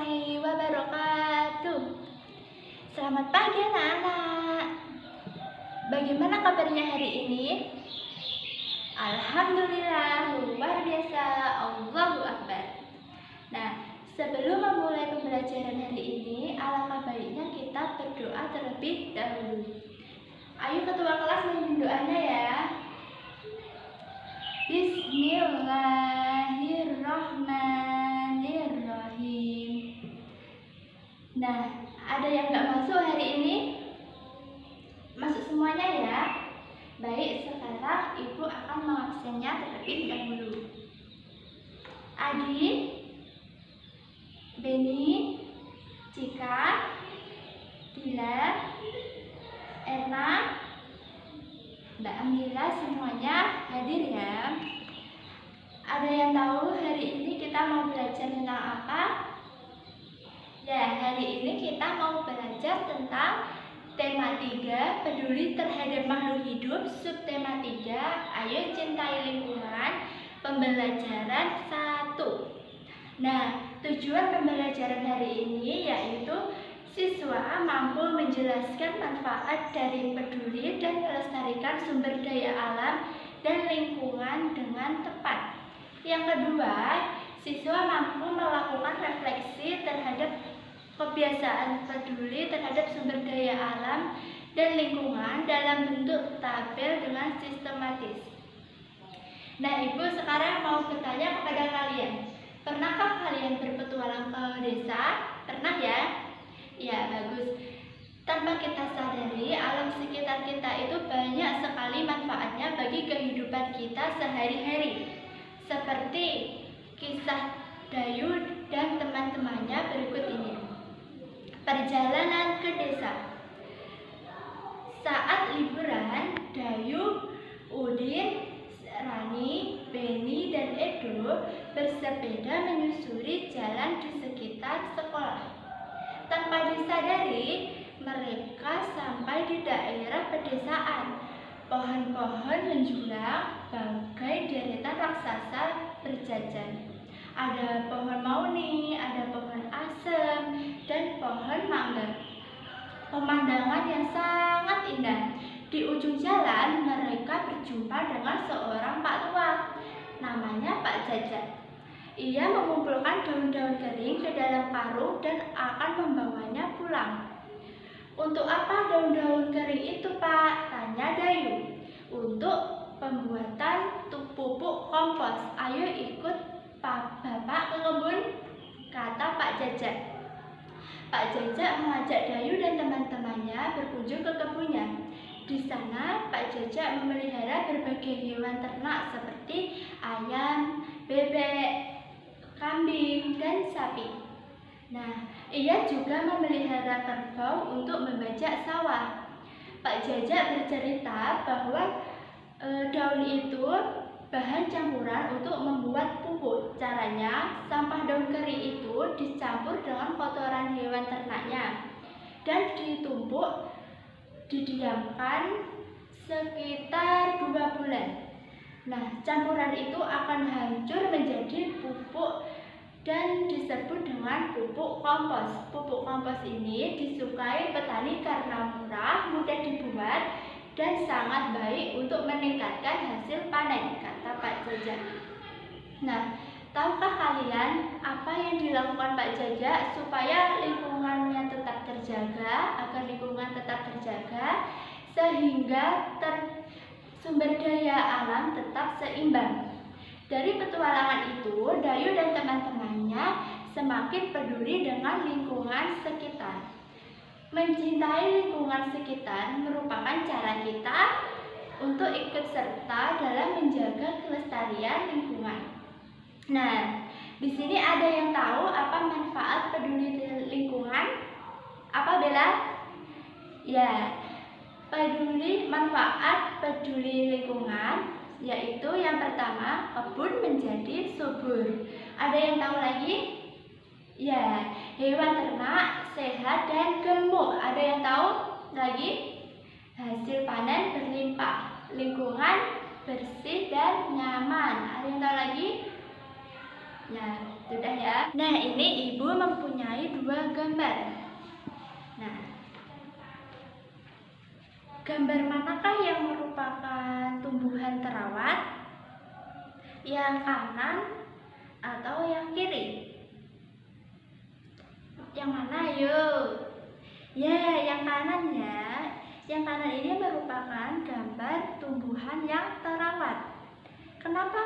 warahmatullahi wabarakatuh. Selamat pagi anak-anak. Bagaimana kabarnya hari ini? Alhamdulillah, luar biasa, Allahu Akbar. Nah, sebelum memulai pembelajaran hari ini, alangkah baiknya kita berdoa terlebih dahulu. Ayo ketua kelas memimpin doanya ya. Bismillahirrahmanirrahim. Nah, ada yang nggak masuk hari ini? Masuk semuanya ya. Baik, sekarang Ibu akan mengabsennya terlebih dahulu. Adi, Beni, Cika, Dila, Erna, Mbak Amira, semuanya hadir ya. Ada yang tahu hari ini kita mau belajar tentang apa? Ya, hari ini kita mau belajar tentang tema 3, peduli terhadap makhluk hidup, subtema 3, ayo cintai lingkungan, pembelajaran 1. Nah, tujuan pembelajaran hari ini yaitu siswa mampu menjelaskan manfaat dari peduli dan melestarikan sumber daya alam dan lingkungan dengan tepat. Yang kedua, siswa mampu melakukan refleksi terhadap kebiasaan peduli terhadap sumber daya alam dan lingkungan dalam bentuk tabel dengan sistematis. Nah, Ibu sekarang mau bertanya kepada kalian. Pernahkah kalian berpetualang ke desa? Pernah ya? Ya, bagus. Tanpa kita sadari, alam sekitar kita itu banyak sekali manfaatnya bagi kehidupan kita sehari-hari. Seperti kisah Dayu dan teman-temannya berikut ini. Perjalanan ke desa. Saat liburan, Dayu, Udin, Rani, Beni, dan Edo bersepeda menyusuri jalan di sekitar sekolah. Tanpa disadari, mereka sampai di daerah pedesaan. Pohon-pohon menjulang bagai deretan raksasa berjajar. Ada pohon mauni, ada pohon asem, dan pohon mangga. Pemandangan yang sangat indah. Di ujung jalan, mereka berjumpa dengan seorang Pak Tua. Namanya Pak Jajak. Ia mengumpulkan daun-daun kering ke dalam karung dan akan membawanya pulang. Untuk apa daun-daun kering itu, Pak? Tanya Dayu. Untuk pembuatan pupuk kompos. Ayo ikut Bapak ke kebun, kata Pak Jajak. Pak Jajak mengajak Dayu dan teman-temannya berkunjung ke kebunnya. Di sana, Pak Jajak memelihara berbagai hewan ternak seperti ayam, bebek, kambing, dan sapi. Nah, ia juga memelihara kerbau untuk membajak sawah. Pak Jajak bercerita bahwa daun itu bahan campuran untuk membuat pupuk. Caranya, sampah daun kering itu dicampur dengan kotoran hewan ternaknya dan ditumpuk, didiamkan sekitar 2 bulan. Nah, campuran itu akan hancur menjadi pupuk dan disebut dengan pupuk kompos. Pupuk kompos ini disukai petani karena murah, mudah dibuat, dan sangat baik untuk meningkatkan hasil panen, kata Pak Jajak. Nah, tahukah kalian apa yang dilakukan Pak Jajak supaya lingkungannya tetap terjaga, agar lingkungan tetap terjaga, sehingga sumber daya alam tetap seimbang? Dari petualangan itu, Dayu dan teman-temannya semakin peduli dengan lingkungan sekitar. Mencintai lingkungan sekitar merupakan cara kita untuk ikut serta dalam menjaga kelestarian lingkungan. Nah, di sini ada yang tahu apa manfaat peduli lingkungan? Apa, Bella? Ya, manfaat peduli lingkungan yaitu yang pertama, kebun menjadi subur. Ada yang tahu lagi? Ya, hewan ternak sehat dan gemuk. Ada yang tahu lagi? Hasil panen berlimpah, lingkungan bersih dan nyaman. Ada yang tahu lagi? Ya, sudah ya. Nah, ini Ibu mempunyai dua gambar. Nah, gambar manakah yang merupakan tumbuhan terawat? Yang kanan atau yang kiri? Yang mana yuk? Ya, yang kanan ya. Yang kanan ini merupakan gambar tumbuhan yang terawat. Kenapa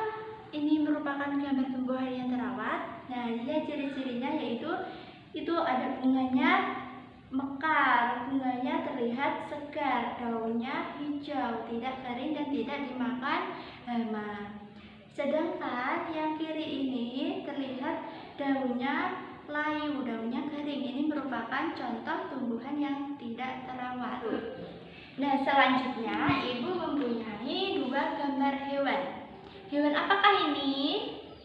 ini merupakan gambar tumbuhan yang terawat? Nah, dia ciri-cirinya yaitu itu ada bunganya mekar, bunganya terlihat segar, daunnya hijau, tidak kering dan tidak dimakan hama. Sedangkan yang kiri ini terlihat daunnya layu, daunnya kering. Ini merupakan contoh tumbuhan yang tidak terawat. Nah, selanjutnya Ibu mempunyai dua gambar hewan. Hewan apakah ini?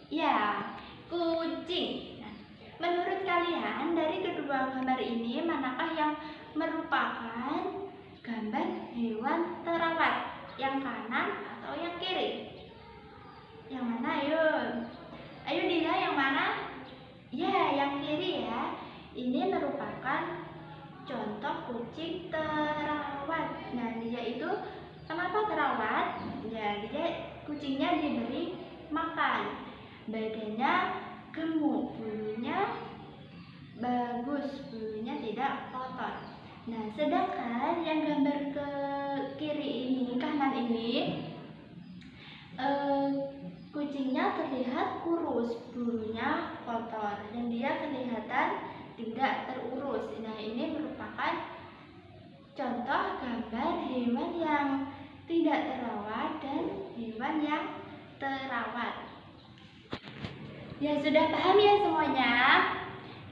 Ya, kucing. Nah, menurut kalian dari kedua gambar ini manakah yang merupakan gambar hewan terawat? Yang kanan atau yang kiri? Yang mana ayo? Ayo Dina, yang mana? Ya, yang kiri ya. Ini merupakan contoh kucing terawat. Nah, dia itu kenapa terawat? Ya, dia kucingnya diberi makan. Badannya gemuk, bulunya bagus, bulunya tidak kotor. Nah, sedangkan yang gambar ke kiri ini, kanan ini, kucingnya terlihat kurus, bulunya kotor, dan dia kelihatan tidak terurus. Nah, ini merupakan contoh gambar hewan yang tidak terawat dan hewan yang terawat. Ya, sudah paham ya semuanya?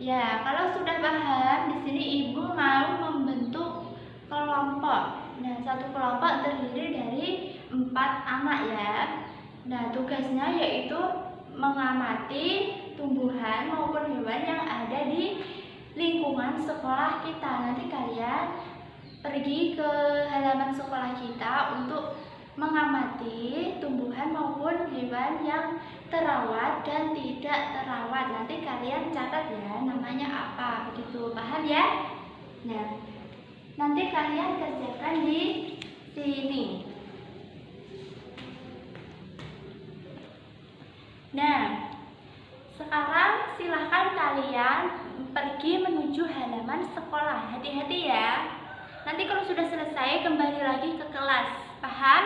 Ya, kalau sudah paham, di sini Ibu mau membentuk kelompok. Nah, satu kelompok terdiri dari 4 anak ya. Nah, tugasnya yaitu mengamati tumbuhan maupun hewan yang ada di lingkungan sekolah kita. Nanti kalian pergi ke halaman sekolah kita untuk mengamati tumbuhan maupun hewan yang terawat dan tidak terawat. Nanti kalian catat ya, namanya apa, begitu, paham ya? Nah, nanti kalian kerjakan di sini. Nah, sekarang silahkan kalian pergi menuju halaman sekolah. Hati-hati ya. Nanti kalau sudah selesai kembali lagi ke kelas. Paham?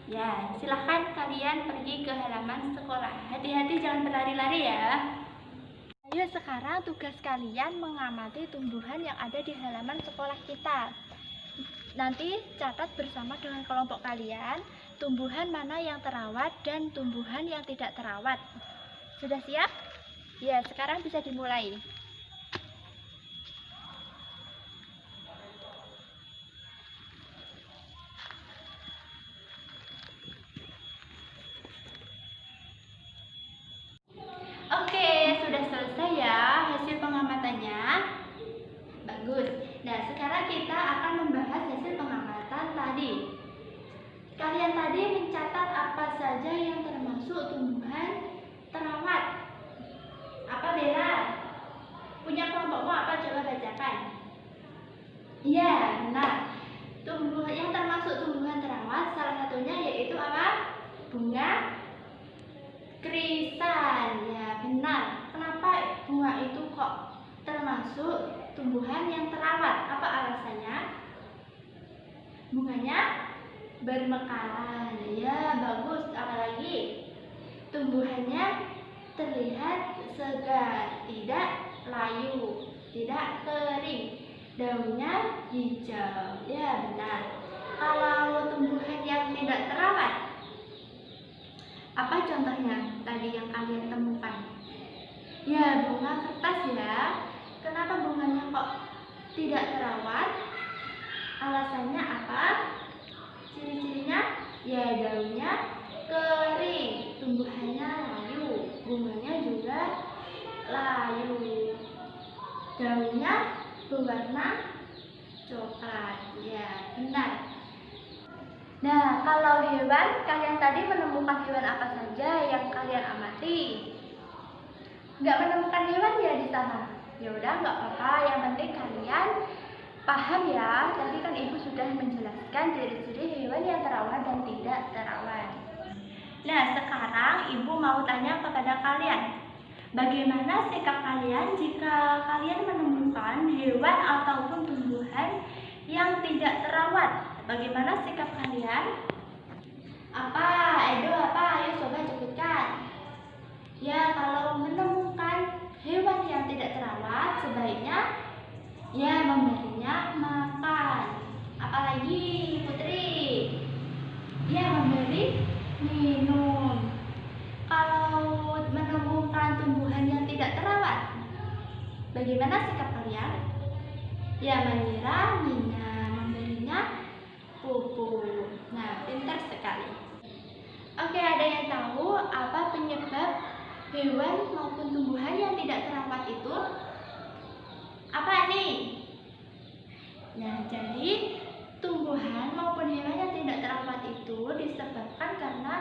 Ya, silahkan kalian pergi ke halaman sekolah. Hati-hati jangan berlari-lari ya. Ayo, sekarang tugas kalian mengamati tumbuhan yang ada di halaman sekolah kita. Nanti catat bersama dengan kelompok kalian tumbuhan mana yang terawat dan tumbuhan yang tidak terawat. Sudah siap? Ya, sekarang bisa dimulai. Oke, sudah selesai ya hasil pengamatannya. Bagus. Nah, sekarang kita akan membahas hasil pengamatan tadi. Kalian tadi mencatat apa saja yang termasuk tumbuhan terawat. Apa Bella? Punya kelompokmu apa? Coba bacakan. Iya, benar. Tumbuhan yang termasuk tumbuhan terawat salah satunya yaitu apa? Bunga krisan. Ya, benar. Kenapa bunga itu kok termasuk tumbuhan yang terawat? Apa alasannya? Bunganya bermekaran. Ya, bagus. Apalagi tumbuhannya terlihat segar, tidak layu, tidak kering, daunnya hijau. Ya, benar. Kalau tumbuhan yang tidak terawat, apa contohnya tadi yang kalian temukan? Ya, bunga kertas ya. Kenapa bunganya kok tidak terawat? Alasannya apa? Ciri-cirinya? Ya, daunnya kering, tumbuhannya layu, bunganya juga layu, daunnya berwarna coklat. Ya, benar. Nah, kalau hewan, kalian tadi menemukan hewan apa saja yang kalian amati? nggak menemukan hewan ya di sana? Ya udah, nggak apa-apa. Yang penting kalian paham ya. Tadi kan ibu sudah menjelaskan ciri-ciri hewan yang terawat dan tidak terawat. Nah, sekarang ibu mau tanya kepada kalian, bagaimana sikap kalian jika kalian menemukan hewan ataupun tumbuhan yang tidak terawat? Bagaimana sikap kalian? Apa, Edo, apa? Ayo coba sebutkan. Ya, kalau menemukan hewan yang tidak terawat, sebaiknya ya memberinya makan. Apalagi, Putri? Ya, memberi minum. Kalau menemukan tumbuhan yang tidak terawat, bagaimana sikap kalian? Ya, menyiraminya, memberinya pupuk. Nah, pintar sekali. Oke, ada yang tahu apa penyebab hewan maupun tumbuhan yang tidak terawat itu? Apa nih? Nah, jadi tumbuhan maupun hewan yang tidak terawat itu disebabkan karena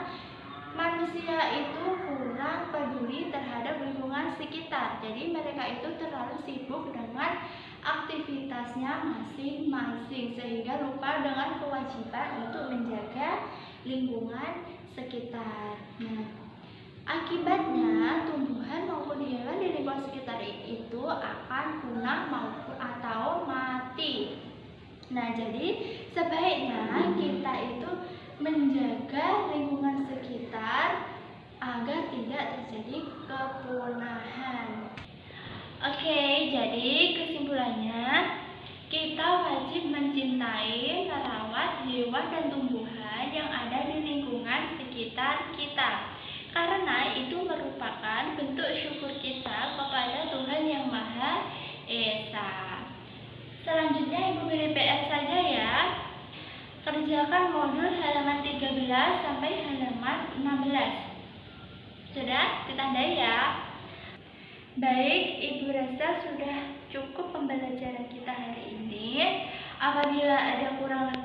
manusia itu kurang peduli terhadap lingkungan sekitar. Jadi mereka itu terlalu sibuk dengan aktivitasnya masing-masing sehingga lupa dengan kewajiban untuk menjaga lingkungan sekitar. Nah, akibatnya tumbuhan maupun hewan di lingkungan sekitar itu akan punah maupun atau mati. Nah, jadi sebaiknya kita itu menjaga lingkungan sekitar agar tidak terjadi kepunahan. Oke, jadi kesimpulannya kita wajib mencintai, merawat hewan dan tumbuhan yang ada di lingkungan sekitar kita, karena itu merupakan bentuk syukur kita kepada Tuhan Yang Maha Esa. Selanjutnya ibu beri PR saja ya. Kerjakan modul halaman 13 sampai halaman 16. Sudah ditandai ya. Baik, ibu rasa sudah cukup pembelajaran kita hari ini. Apabila ada kurang